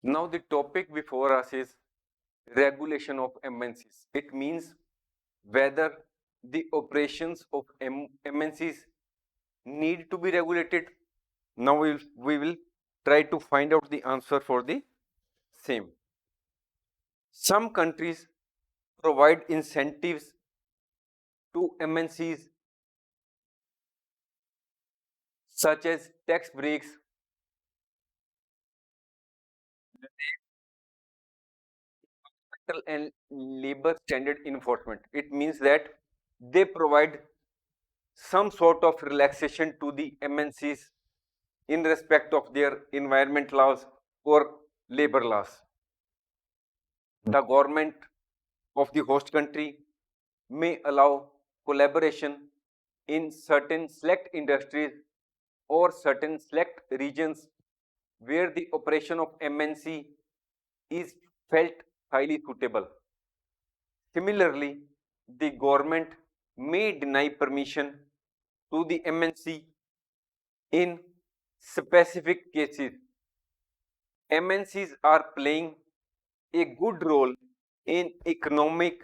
Now the topic before us is regulation of MNCs. It means whether the operations of MNCs need to be regulated. Now we will try to find out the answer for the same. Some countries provide incentives to MNCs such as tax breaks, and labor standard enforcement. It means that they provide some sort of relaxation to the MNCs in respect of their environment laws or labor laws. The government of the host country may allow collaboration in certain select industries or certain select regions where the operation of MNC is felt highly suitable. Similarly, the government may deny permission to the MNC in specific cases. MNCs are playing a good role in economic,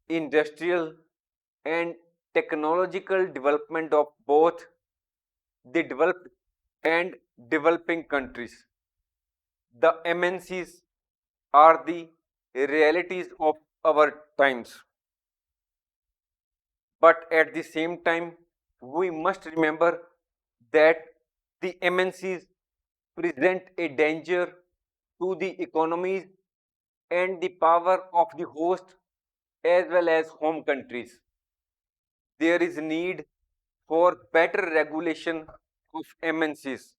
industrial, and technological development of both the developed and developing countries. The MNCs are the realities of our times. But at the same time, we must remember that the MNCs present a danger to the economies and the power of the host as well as home countries. There is need for better regulation of MNCs.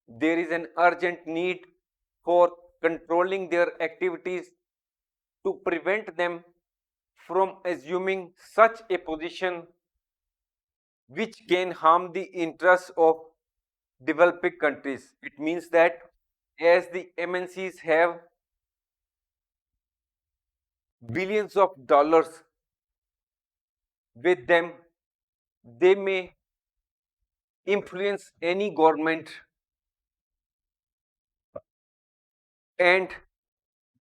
There is an urgent need for controlling their activities to prevent them from assuming such a position which can harm the interests of developing countries. It means that as the MNCs have billions of dollars with them, they may influence any government and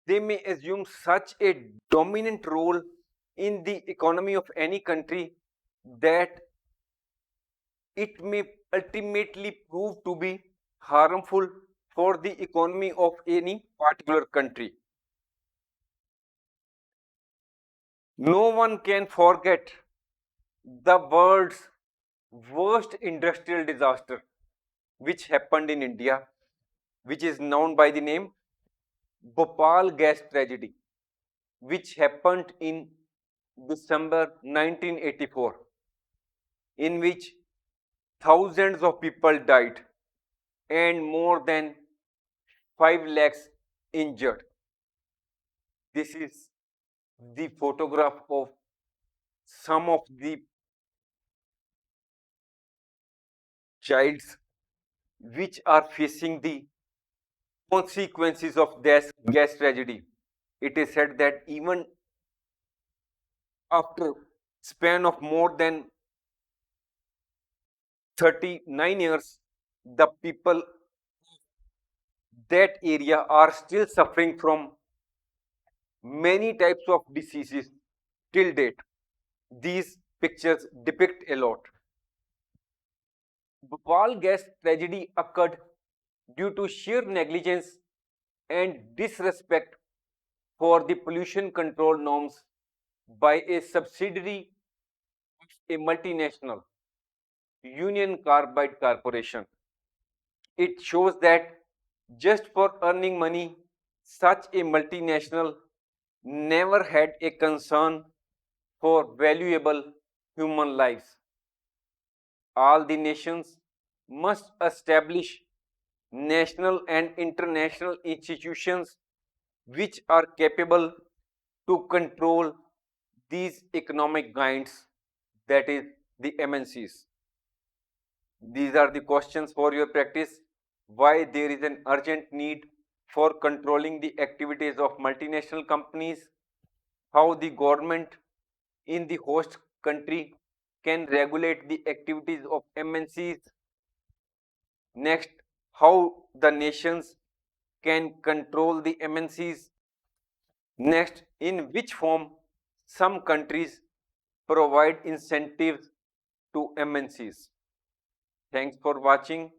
they may assume such a dominant role in the economy of any country that it may ultimately prove to be harmful for the economy of any particular country. No one can forget the world's worst industrial disaster which happened in India, which is known by the name Bhopal gas tragedy, which happened in December 1984, in which thousands of people died and more than 5 lakhs injured. This is the photograph of some of the childs which are facing the consequences of this gas tragedy. It is said that even after span of more than 39 years, the people that area are still suffering from many types of diseases till date. These pictures depict a lot. Bhopal gas tragedy occurred due to sheer negligence and disrespect for the pollution control norms by a subsidiary of a multinational, Union Carbide Corporation. It shows that just for earning money, such a multinational never had a concern for valuable human lives. All the nations must establish national and international institutions which are capable to control these economic giants, that is the MNCs. These are the questions for your practice. Why there is an urgent need for controlling the activities of multinational companies, how the government in the host country can regulate the activities of MNCs. Next, how the nations can control the MNCs? Next, in which form some countries provide incentives to MNCs? Thanks for watching.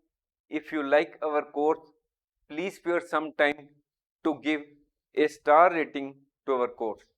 If you like our course, please spare some time to give a star rating to our course.